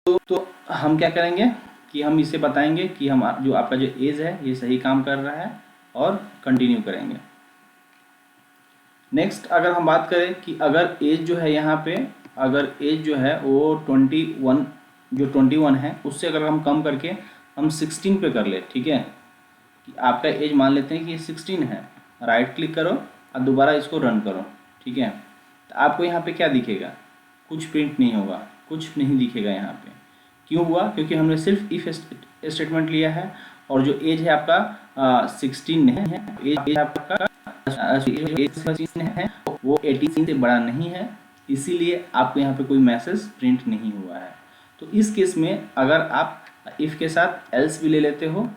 तो हम क्या करेंगे कि हम इसे बताएंगे कि हम जो आपका जो एज है ये सही काम कर रहा है और कंटिन्यू करेंगे। नेक्स्ट अगर हम बात करें कि अगर एज जो है यहाँ पे, अगर एज जो है वो 21, जो 21 है उससे अगर हम कम करके हम 16 पे कर ले, ठीक है, कि आपका एज मान लेते हैं कि ये 16 है, राइट क्लिक करो और दोबारा इसको रन करो, ठीक है, तो आपको यहाँ पे क्या दिखेगा, कुछ प्रिंट नहीं होगा, कुछ नहीं दिखेगा यहाँ पे। क्यों हुआ? क्योंकि हमने सिर्फ इफ स्टेटमेंट लिया है और जो एज है आपका 16 नहीं है, एज आपका है वो 18 से बड़ा नहीं है, इसीलिए आपको यहाँ पे कोई मैसेज प्रिंट नहीं हुआ है। तो इस केस में अगर आप इफ़ के साथ एल्स भी ले लेते हो,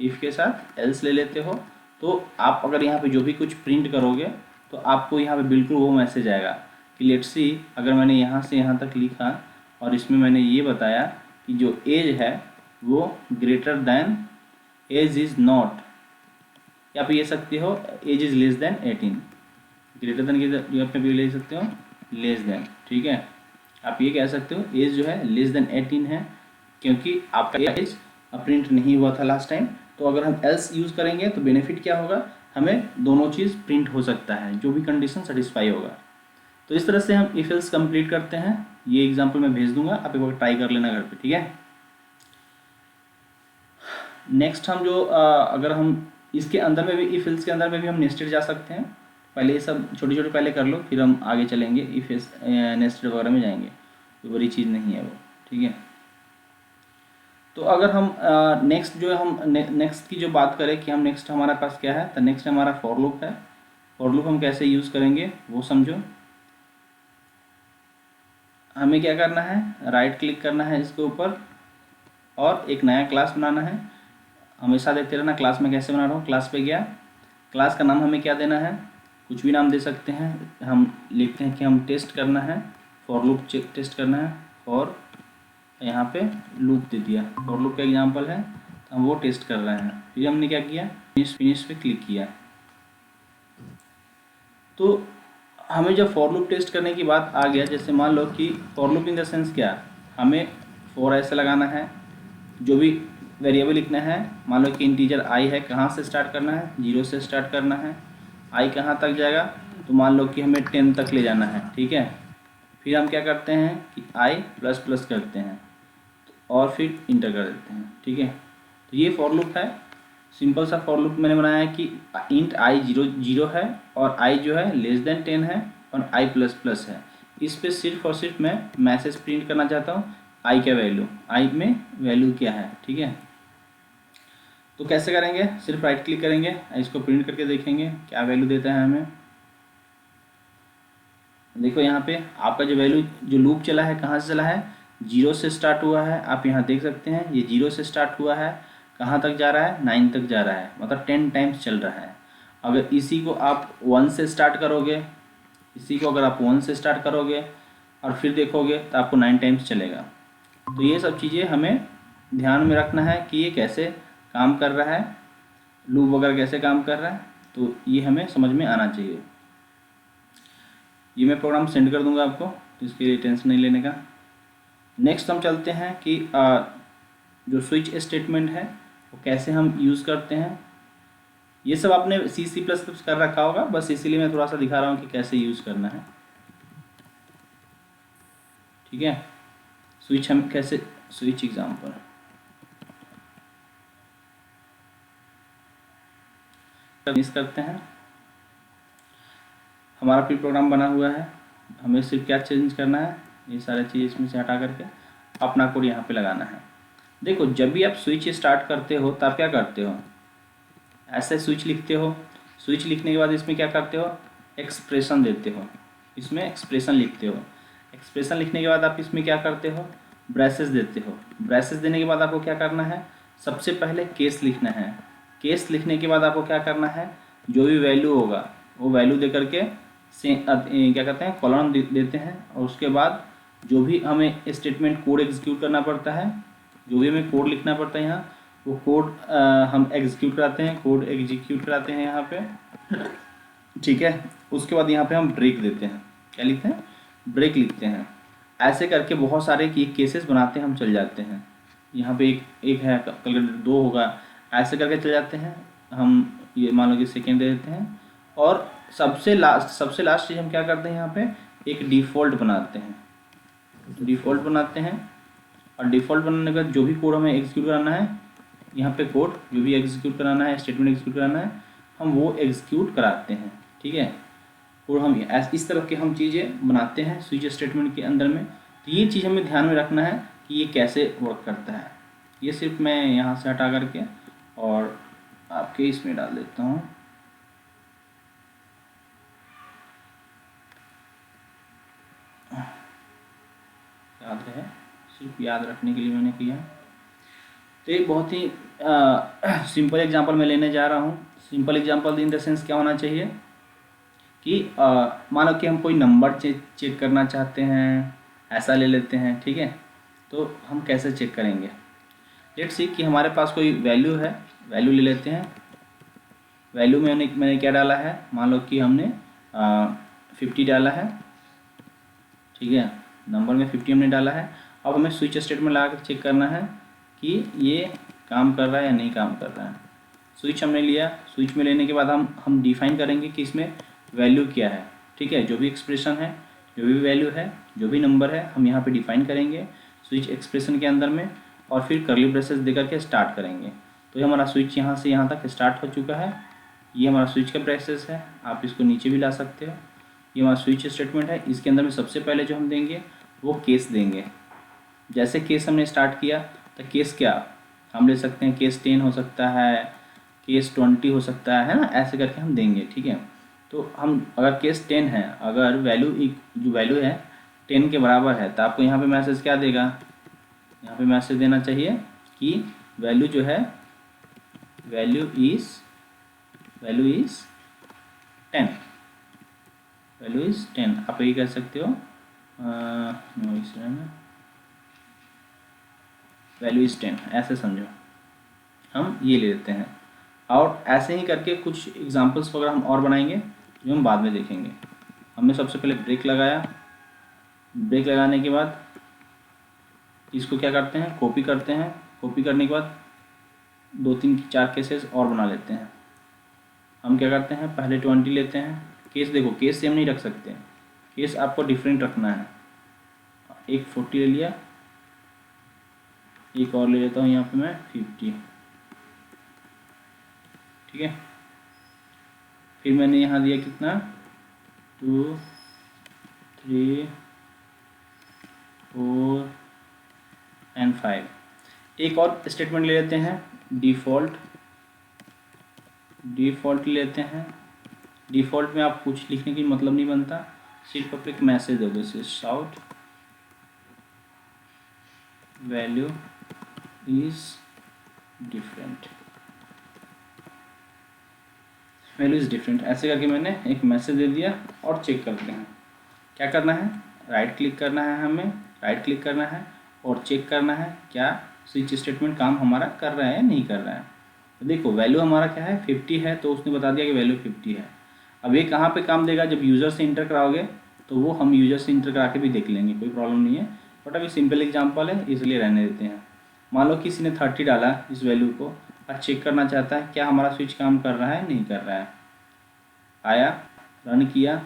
इफ़ के साथ एल्स ले लेते हो, तो आप अगर यहाँ पे जो भी कुछ प्रिंट करोगे तो आपको यहाँ पे बिल्कुल वो मैसेज आएगा कि लेट्स सी, अगर मैंने यहाँ से यहाँ तक लिखा और इसमें मैंने ये बताया कि जो एज है वो greater than age is not, या आप ये सकते हो age is less than 18, greater than की जगह पे भी ले सकते हो लेस देन, ठीक है, आप ये कह सकते हो एज जो है लेस देन 18 है, क्योंकि आपका एज प्रिंट नहीं हुआ था लास्ट टाइम। तो अगर हम एल्स यूज़ करेंगे तो बेनिफिट क्या होगा, हमें दोनों चीज़ प्रिंट हो सकता है, जो भी कंडीशन सेटिस्फाई होगा। तो इस तरह से हम इफ एल्स कंप्लीट करते हैं। ये एग्जाम्पल मैं भेज दूंगा, आप एक बार ट्राई कर लेना घर पे, ठीक है। नेक्स्ट हम जो अगर हम इसके अंदर में भी इफ एल्स के अंदर में भी हम नेस्टेड जा सकते हैं। पहले ये सब छोटी छोटी पहले कर लो, फिर हम आगे चलेंगे इफ नेस्टेड वगैरह में जाएंगे, कोई बड़ी चीज़ नहीं है वो, ठीक है। तो अगर हम नेक्स्ट जो हम नेक्स्ट की जो बात करें कि हम नेक्स्ट हमारे पास क्या है, तो नेक्स्ट हमारा फॉर लूप है। फॉर लूप हम कैसे यूज़ करेंगे वो समझो। हमें क्या करना है, राइट क्लिक करना है इसके ऊपर और एक नया क्लास बनाना है। हमेशा देखते रहना क्लास में कैसे बना रहा हूँ। क्लास पे गया, क्लास का नाम हमें क्या देना है, कुछ भी नाम दे सकते हैं। हम लिखते हैं कि हम टेस्ट करना है, फॉर लूप चेक टेस्ट करना है, और यहाँ पे लूप दे दिया, फॉर लूप का एग्जांपल है, तो हम वो टेस्ट कर रहे हैं। फिर हमने क्या किया, फिनिश पे क्लिक किया। तो हमें जब फॉर लूप टेस्ट करने की बात आ गया, जैसे मान लो कि for loop in the sense क्या, हमें फॉर ऐसे लगाना है, जो भी वेरिएबल लिखना है, मान लो कि इंटीजर आई है, कहाँ से स्टार्ट करना है, 0 से स्टार्ट करना है। आई कहाँ तक जाएगा, तो मान लो कि हमें 10 तक ले जाना है, ठीक है। फिर हम क्या करते हैं कि आई प्लस प्लस करते हैं और फिर इंटर कर देते हैं, ठीक है। तो ये फॉर लूप है, सिंपल सा फॉर लूप मैंने बनाया है कि इंट आई 0 है और आई जो है लेस देन 10 है और आई प्लस प्लस है। इस पर सिर्फ और सिर्फ मैं मैसेज प्रिंट करना चाहता हूँ, आई का वैल्यू, आई में वैल्यू क्या है, ठीक है। तो कैसे करेंगे, सिर्फ राइट क्लिक करेंगे, इसको प्रिंट करके देखेंगे क्या वैल्यू देता है हमें। देखो यहाँ पे आपका जो वैल्यू जो लूप चला है कहाँ से चला है, 0 से स्टार्ट हुआ है। आप यहाँ देख सकते हैं ये 0 से स्टार्ट हुआ है, कहाँ तक जा रहा है, 9 तक जा रहा है, मतलब 10 टाइम्स चल रहा है। अगर इसी को आप 1 से स्टार्ट करोगे, इसी को अगर आप 1 से स्टार्ट करोगे और फिर देखोगे तो आपको 9 टाइम्स चलेगा। तो ये सब चीज़ें हमें ध्यान में रखना है कि ये कैसे काम कर रहा है, लूप वगैरह कैसे काम कर रहा है, तो ये हमें समझ में आना चाहिए। ये मैं प्रोग्राम सेंड कर दूंगा आपको, तो इसके लिए टेंशन नहीं लेने का। नेक्स्ट हम चलते हैं कि जो स्विच स्टेटमेंट है वो कैसे हम यूज़ करते हैं। ये सब आपने C++ कर रखा होगा, बस इसीलिए मैं थोड़ा सा दिखा रहा हूँ कि कैसे यूज़ करना है, ठीक है। स्विच हम कैसे, स्विच एग्जाम्पल मिस करते हैं। हमारा प्री प्रोग्राम बना हुआ है, हमें सिर्फ क्या चेंज करना है, ये सारे चीज़ इसमें से हटा करके अपना कोड यहाँ पे लगाना है। देखो जब भी आप स्विच स्टार्ट करते हो तब क्या करते हो, ऐसे स्विच लिखते हो, स्विच लिखने के बाद इसमें क्या करते हो, एक्सप्रेशन देते हो, इसमें एक्सप्रेशन लिखते हो। एक्सप्रेशन लिखने के बाद आप इसमें क्या करते हो, ब्रेसेस देते हो। ब्रेसेस देने के बाद आपको क्या करना है, सबसे पहले केस लिखना है। केस लिखने के बाद आपको क्या करना है, जो भी वैल्यू होगा वो वैल्यू दे करके से क्या करते हैं, कॉलन देते हैं। और उसके बाद जो भी हमें स्टेटमेंट कोड एग्जीक्यूट करना पड़ता है, जो भी हमें कोड लिखना पड़ता है यहाँ, वो कोड हम एग्जीक्यूट कराते हैं, कोड एग्जीक्यूट कराते हैं यहाँ पे, ठीक है। उसके बाद यहाँ पे हम ब्रेक देते हैं, क्या लिखते हैं, ब्रेक लिखते हैं। ऐसे करके बहुत सारे केसेस बनाते हम चल जाते हैं। यहाँ पे एक है, कल 2 होगा, ऐसे करके चल जाते हैं हम। ये मान लो कि सेकेंड दे देते हैं, और सबसे लास्ट चीज़ हम क्या करते हैं, यहाँ पे एक डिफ़ॉल्ट बनाते हैं। डिफ़ॉल्ट बनाते हैं, और डिफ़ॉल्ट बनाने के बाद जो भी कोड हमें एग्जीक्यूट कराना है, यहाँ पे कोड जो भी एग्जीक्यूट कराना है, स्टेटमेंट एग्जीक्यूट कराना है, हम वो एग्जीक्यूट कराते हैं। ठीक है, और हम इस तरह के हम चीज़ें बनाते हैं स्विच स्टेटमेंट के अंदर में। तो ये चीज़ हमें ध्यान में रखना है कि ये कैसे वर्क करता है। ये सिर्फ मैं यहाँ से हटा करके और आपके इसमें डाल देता हूँ। याद है, सिर्फ याद रखने के लिए मैंने किया। तो एक बहुत ही सिंपल एग्जांपल मैं लेने जा रहा हूँ। Simple example in the sense क्या होना चाहिए कि मान लो कि हम कोई नंबर चेक करना चाहते हैं, ऐसा ले लेते हैं। ठीक है, तो हम कैसे चेक करेंगे? लेट्स सी कि हमारे पास कोई वैल्यू है, वैल्यू ले लेते हैं। वैल्यू में मैंने क्या डाला है, मान लो कि हमने 50 डाला है। ठीक है, नंबर में 50 हमने डाला है। अब हमें स्विच स्टेटमेंट लगा कर चेक करना है कि ये काम कर रहा है या नहीं काम कर रहा है। स्विच हमने लिया, स्विच में लेने के बाद हम डिफाइन करेंगे कि इसमें वैल्यू क्या है। ठीक है, जो भी एक्सप्रेशन है, जो भी वैल्यू है, जो भी नंबर है, हम यहाँ पे डिफाइन करेंगे स्विच एक्सप्रेशन के अंदर में, और फिर कर्ली ब्रेसेस दे करके स्टार्ट करेंगे। तो ये हमारा स्विच यहाँ से यहाँ तक स्टार्ट हो चुका है। ये हमारा स्विच का ब्रेसेस है, आप इसको नीचे भी ला सकते हो। ये हमारा स्विच स्टेटमेंट है। इसके अंदर में सबसे पहले जो हम देंगे वो केस देंगे। जैसे केस हमने स्टार्ट किया, तो केस क्या हम ले सकते हैं, केस 10 हो सकता है, केस 20 हो सकता है ना, ऐसे करके हम देंगे। ठीक है, तो हम अगर केस 10 है, अगर जो वैल्यू है 10 के बराबर है, तो आपको यहाँ पे मैसेज क्या देगा, यहाँ पे मैसेज देना चाहिए कि वैल्यू जो है वैल्यू इज़ 10, वैल्यू इज़ 10। आप यही कह सकते हो, वैल्यू इज़ 10, ऐसे समझो। हम ये ले लेते हैं, और ऐसे ही करके कुछ एग्जांपल्स वगैरह हम और बनाएंगे जो हम बाद में देखेंगे। हमने सबसे पहले ब्रेक लगाया। ब्रेक लगाने के बाद इसको क्या करते हैं, कॉपी करते हैं। कॉपी करने के बाद 2-3-4 केसेस और बना लेते हैं। हम क्या करते हैं, पहले 20 लेते हैं। केस देखो, केस सेम नहीं रख सकते, केस आपको डिफरेंट रखना है। एक 40 ले लिया, एक और ले लेता हूँ यहाँ पे मैं 50। ठीक है, फिर मैंने यहाँ दिया कितना, 2, 3, 4 एंड 5। एक और स्टेटमेंट ले लेते हैं, डिफ़ॉल्ट ले लेते हैं। डिफ़ॉल्ट में आप कुछ लिखने की मतलब नहीं बनता, सिर्फ आप एक मैसेज दो, जैसे shout value is different, value is different, ऐसे करके मैंने एक मैसेज दे दिया। और चेक करते हैं क्या करना है, राइट क्लिक करना है, हमें राइट क्लिक करना है और चेक करना है क्या स्विच स्टेटमेंट काम हमारा कर रहा है या नहीं कर रहा है। तो देखो वैल्यू हमारा क्या है, 50 है, तो उसने बता दिया कि वैल्यू 50 है। अब ये कहाँ पे काम देगा, जब यूज़र से इंटर कराओगे, तो वो हम यूज़र से इंटर करा के भी देख लेंगे, कोई प्रॉब्लम नहीं है। बट अभी सिंपल एग्जांपल है इसलिए रहने देते हैं। मान लो किसी ने 30 डाला इस वैल्यू को, और चेक करना चाहता है क्या हमारा स्विच काम कर रहा है नहीं कर रहा है। आया, रन किया,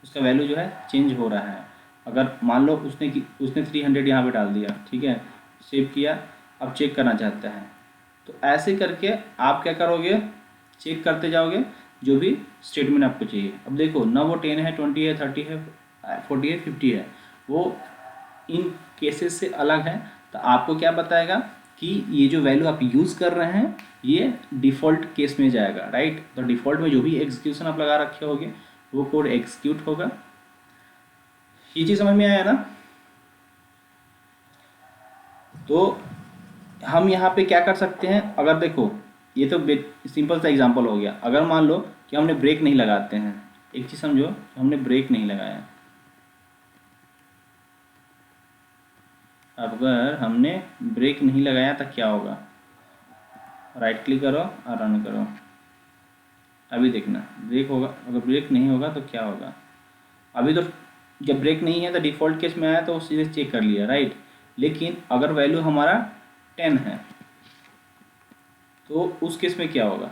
उसका वैल्यू जो है चेंज हो रहा है। अगर मान लो उसने 300 यहाँ पे डाल दिया, ठीक है, सेव किया, अब चेक करना चाहता है, तो ऐसे करके आप क्या करोगे, चेक करते जाओगे जो भी स्टेटमेंट आपको चाहिए। अब देखो ना, वो 10 है, 20 है, 30 है, 40 है, 50 है, वो इन केसेस से अलग है। तो आपको क्या बताएगा कि ये जो वैल्यू आप यूज़ कर रहे हैं ये डिफ़ॉल्ट केस में जाएगा, राइट। तो डिफ़ॉल्ट में जो भी एग्जीक्यूशन आप लगा रखे होगे वो कोड एग्जीक्यूट होगा। ये चीज़ समझ में आया ना। तो हम यहाँ पे क्या कर सकते हैं, अगर देखो ये तो सिंपल सा एग्जांपल हो गया। अगर मान लो कि हमने ब्रेक नहीं लगाते हैं, एक चीज़ समझो, हमने ब्रेक नहीं लगाया, अगर हमने ब्रेक नहीं लगाया तो क्या होगा, राइट क्लिक करो और रन करो। अभी देखना ब्रेक होगा, अगर ब्रेक नहीं होगा तो क्या होगा। अभी तो जब ब्रेक नहीं है तो डिफ़ॉल्ट केस में आया तो सीधे चेक कर लिया, राइट। लेकिन अगर वैल्यू हमारा 10 है तो उस केस में क्या होगा,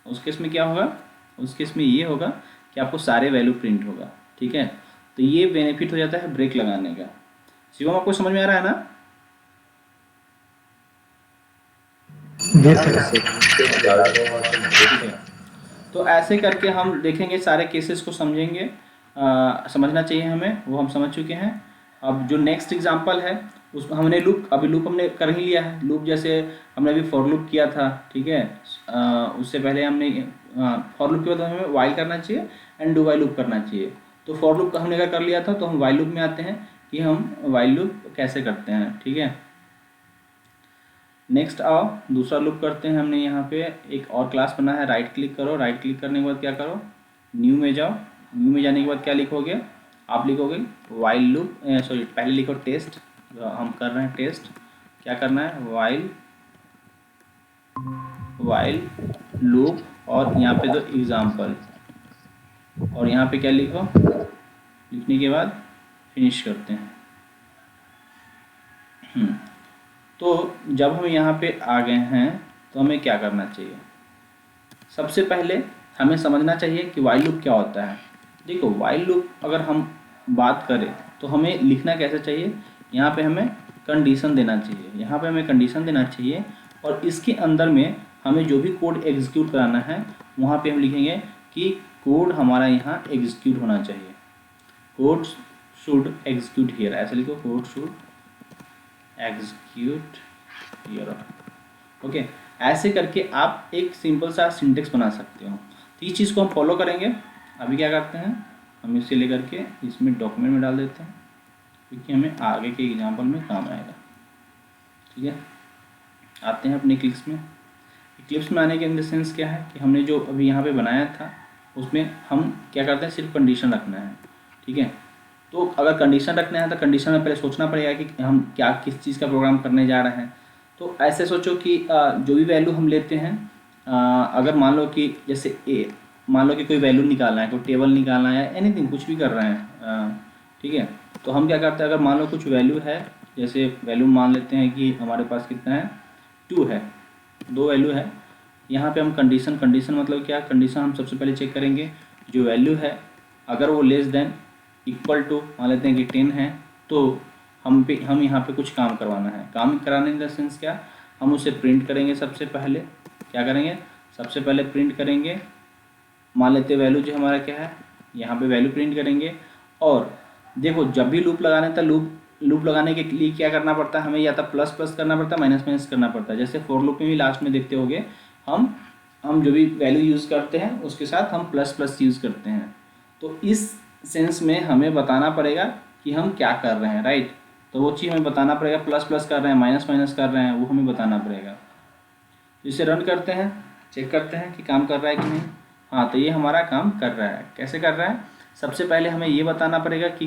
उस केस में क्या होगा, उस केस में ये होगा कि आपको सारे वैल्यू प्रिंट होगा, ठीक है। तो ये बेनिफिट हो जाता है ब्रेक लगाने का। शिवम आपको समझ में आ रहा है ना? तो ऐसे करके हम देखेंगे, सारे केसेस को समझेंगे, समझना चाहिए हमें, वो हम समझ चुके हैं। अब जो नेक्स्ट एग्जांपल है उसमें हमने लूप, अभी लूप हमने कर ही लिया है। लूप जैसे हमने अभी फॉर लूप किया था, ठीक है। उससे पहले हमने फॉर लूप के बाद हमें वाइल करना चाहिए एंड डू वाइल लूप करना चाहिए। तो फॉर लूप का हमने क्या कर लिया था, तो हम वाइल लूप में आते हैं कि हम वाइल लूप कैसे करते हैं, ठीक है। नेक्स्ट आओ दूसरा लूप करते हैं। हमने यहाँ पे एक और क्लास बना है, राइट क्लिक करो, राइट क्लिक करने के बाद क्या करो, न्यू में जाओ। न्यू में जाने के बाद क्या लिखोगे, आप लिखोगे वाइल लूप, सॉरी पहले लिखो टेस्ट, हम कर रहे हैं टेस्ट। क्या करना है, वाइल लूप और यहाँ पे दो एग्जाम्पल, और यहाँ पे क्या लिखो, लिखने के बाद फिनिश करते हैं। तो जब हम यहाँ पे आ गए हैं तो हमें क्या करना चाहिए, सबसे पहले हमें समझना चाहिए कि वाइल लूप क्या होता है। देखो वाइल लूप अगर हम बात करें तो हमें लिखना कैसे चाहिए, यहाँ पे हमें कंडीशन देना चाहिए, यहाँ पे हमें कंडीशन देना चाहिए, और इसके अंदर में हमें जो भी कोड एग्जीक्यूट कराना है वहाँ पे हम लिखेंगे कि कोड हमारा यहाँ एग्जीक्यूट होना चाहिए, कोड शुड एग्जीक्यूट हियर, ऐसे लिखो, code should execute here, okay. ऐसे करके आप एक सिंपल सा सिंटेक्स बना सकते हो। तो इस चीज़ को हम फॉलो करेंगे। अभी क्या करते हैं, हम इसे लेकर के इसमें डॉक्यूमेंट में डाल देते हैं, क्योंकि हमें आगे के एग्जाम्पल में काम आएगा, ठीक है। आते हैं अपने क्लिप्स में। क्लिप्स में आने के इन द सेंस क्या है कि हमने जो अभी यहाँ पे बनाया था उसमें हम क्या करते हैं, सिर्फ कंडीशन रखना है, ठीक है। तो अगर कंडीशन रखना है तो कंडीशन में पहले सोचना पड़ेगा कि हम क्या किस चीज़ का प्रोग्राम करने जा रहे हैं। तो ऐसे सोचो कि जो भी वैल्यू हम लेते हैं, अगर मान लो कि जैसे मान लो कि कोई वैल्यू निकालना है, कोई टेबल निकालना है, एनीथिंग कुछ भी कर रहे हैं, ठीक है। तो हम क्या करते हैं, अगर मान लो कुछ वैल्यू है, जैसे वैल्यू मान लेते हैं कि हमारे पास कितना है, 2 है, 2 वैल्यू है। यहाँ पे हम कंडीशन मतलब क्या, कंडीशन हम सबसे पहले चेक करेंगे जो वैल्यू है, अगर वो लेस देन इक्वल टू मान लेते हैं कि 10 है, तो हम यहाँ पे कुछ काम करवाना है। काम कराने इन द सेंस क्या, हम उसे प्रिंट करेंगे। सबसे पहले क्या करेंगे, सबसे पहले प्रिंट करेंगे, मान लेते हैं वैल्यू जो हमारा क्या है, यहाँ पे वैल्यू प्रिंट करेंगे। और देखो जब भी लूप लगाना था, लूप लगाने के लिए क्या करना पड़ता है, हमें या तो प्लस प्लस करना पड़ता है, माइनस माइनस करना पड़ता है। जैसे फॉर लूप में भी लास्ट में देखते होगे, हम जो भी वैल्यू यूज़ करते हैं उसके साथ हम प्लस प्लस यूज़ करते हैं। तो इस सेंस में हमें बताना पड़ेगा कि हम क्या कर रहे हैं, राइट। तो वो चीज़ हमें बताना पड़ेगा, प्लस प्लस कर रहे हैं, माइनस माइनस कर रहे हैं, वो हमें बताना पड़ेगा। इसे रन करते हैं, चेक करते हैं कि काम कर रहा है कि नहीं। हाँ, तो ये हमारा काम कर रहा है। कैसे कर रहा है, सबसे पहले हमें ये बताना पड़ेगा कि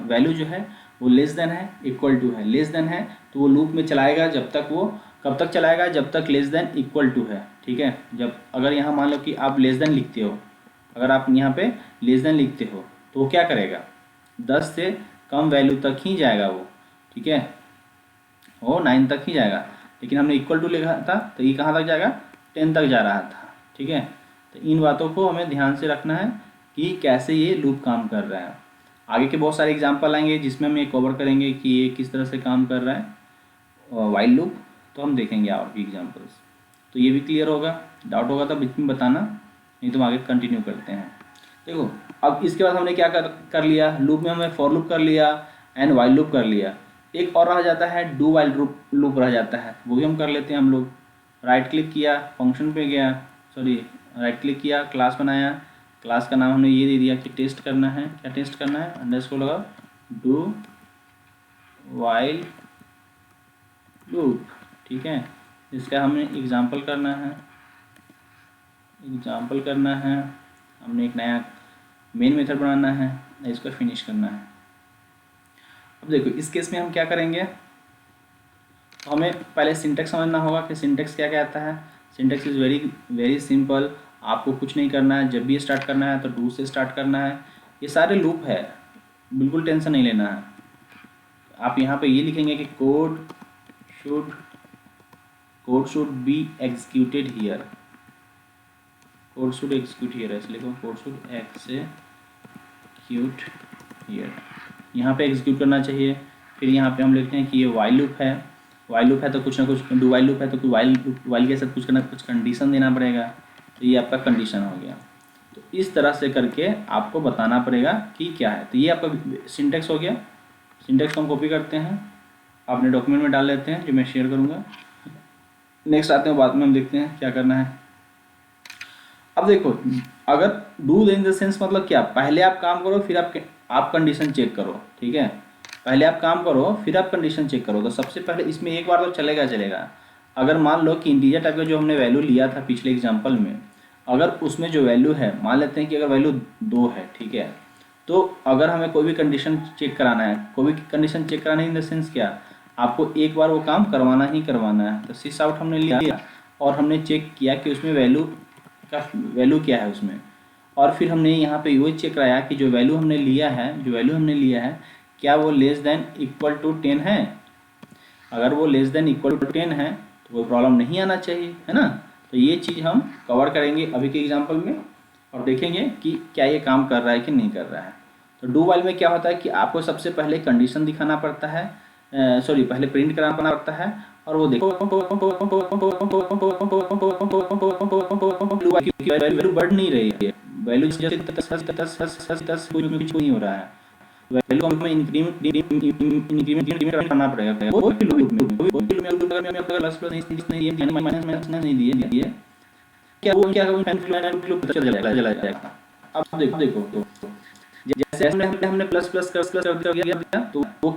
वैल्यू जो है वो लेस देन है, इक्वल टू है। लेस देन है तो वो लूप में चलाएगा जब तक, वो कब तक चलाएगा, जब तक लेस देन इक्वल टू है, ठीक है। जब अगर यहाँ मान लो कि आप लेस देन लिखते हो, अगर आप यहाँ पे लेस देन लिखते हो तो वो क्या करेगा, 10 से कम वैल्यू तक ही जाएगा वो, ठीक है, वो 9 तक ही जाएगा। लेकिन हमने इक्वल टू लिखा था तो ये कहाँ तक जाएगा, 10 तक जा रहा था, ठीक है। तो इन बातों को हमें ध्यान से रखना है कि कैसे ये लूप काम कर रहा है। आगे के बहुत सारे एग्जाम्पल आएंगे जिसमें हम ये कवर करेंगे कि ये किस तरह से काम कर रहा है वाइल लूप, तो हम देखेंगे और भी एग्जाम्पल्स। तो ये भी क्लियर होगा, डाउट होगा तो बीच में बताना, नहीं तो हम आगे कंटिन्यू करते हैं। देखो अब इसके बाद हमने क्या कर लिया, लूप में हमने फॉर लूप कर लिया एंड वाइल लूप कर लिया। एक और रह जाता है डू वाइल लूप रह जाता है, वो भी हम कर लेते हैं हम लोग। राइट क्लिक किया, फंक्शन पे गया, सॉरी राइट क्लिक किया, क्लास बनाया, क्लास का नाम हमने ये दे दिया कि टेस्ट करना है। क्या टेस्ट करना है, अंडरस्कोर लगाओ, डू वाइल लूप, ठीक है। इसका हमें एग्जाम्पल करना है, हमने एक नया मेन मेथड बनाना है, इसको फिनिश करना है। अब देखो इस केस में हम क्या करेंगे, तो हमें पहले सिंटेक्स समझना होगा कि सिंटेक्स क्या कहता है। Syntax is very very simple. आपको कुछ नहीं करना है, जब भी स्टार्ट करना है तो डू से स्टार्ट करना है। ये सारे लूप है, बिल्कुल टेंशन नहीं लेना है। आप यहाँ पे ये लिखेंगे कि code should be executed here, code should execute here, ऐसे लिखो कोड शुड एग्जीक्यूट हियर, यहाँ पे एग्जीक्यूट करना चाहिए। फिर यहाँ पे हम लिखते हैं कि ये वाइल लूप है, वाइल लूप है तो कुछ ना कुछ, डू वाइल लूप है तो वाइल के साथ कुछ ना कुछ कंडीशन देना पड़ेगा, तो ये आपका कंडीशन हो गया। तो इस तरह से करके आपको बताना पड़ेगा कि क्या है। तो ये आपका सिंटेक्स हो गया। सिंटेक्स को हम कॉपी करते हैं, अपने डॉक्यूमेंट में डाल लेते हैं, जो मैं शेयर करूँगा। नेक्स्ट आते हैं, बाद में हम देखते हैं क्या करना है। अब देखो, अगर डू इन द सेंस मतलब क्या, पहले आप काम करो फिर आप कंडीशन चेक करो, ठीक है। पहले आप काम करो फिर आप कंडीशन चेक करो। तो सबसे पहले इसमें एक बार तो चलेगा। अगर मान लो कि इंटीजर टाइप का जो हमने वैल्यू लिया था पिछले एग्जांपल में, अगर उसमें जो वैल्यू है, मान लेते हैं कि अगर वैल्यू 2 है, ठीक है, तो अगर हमें कोई भी कंडीशन चेक कराना है, कोई भी कंडीशन चेक कराना है इन द सेंस क्या, आपको एक बार वो काम करवाना ही करवाना है। तो सिस आउट हमने लिया और हमने चेक किया कि उसमें वैल्यू क्या है उसमें, और फिर हमने यहाँ पे ये चेक कराया कि जो वैल्यू हमने लिया है क्या वो लेस देन इक्वल टू 10 है। अगर वो लेस देन इक्वल टू 10 है तो कोई प्रॉब्लम नहीं आना चाहिए, है ना। तो ये चीज़ हम कवर करेंगे अभी के एग्जाम्पल में और देखेंगे कि क्या ये काम कर रहा है कि नहीं कर रहा है। तो डू वाइल में क्या होता है कि आपको सबसे पहले कंडीशन दिखाना पड़ता है, पहले प्रिंट कराना पड़ता है, और वो देखो वैल्यू बढ़ नहीं रही है, वैल्यू कुछ नहीं हो रहा है, वैल्यू हमें इंक्रीमेंट करना पड़ेगा। वो लूप में प्लस नहीं दिए क्या वो क्या लूप चला जाएगा। अब देखो जैसे हमने प्लस कर दिया तो वो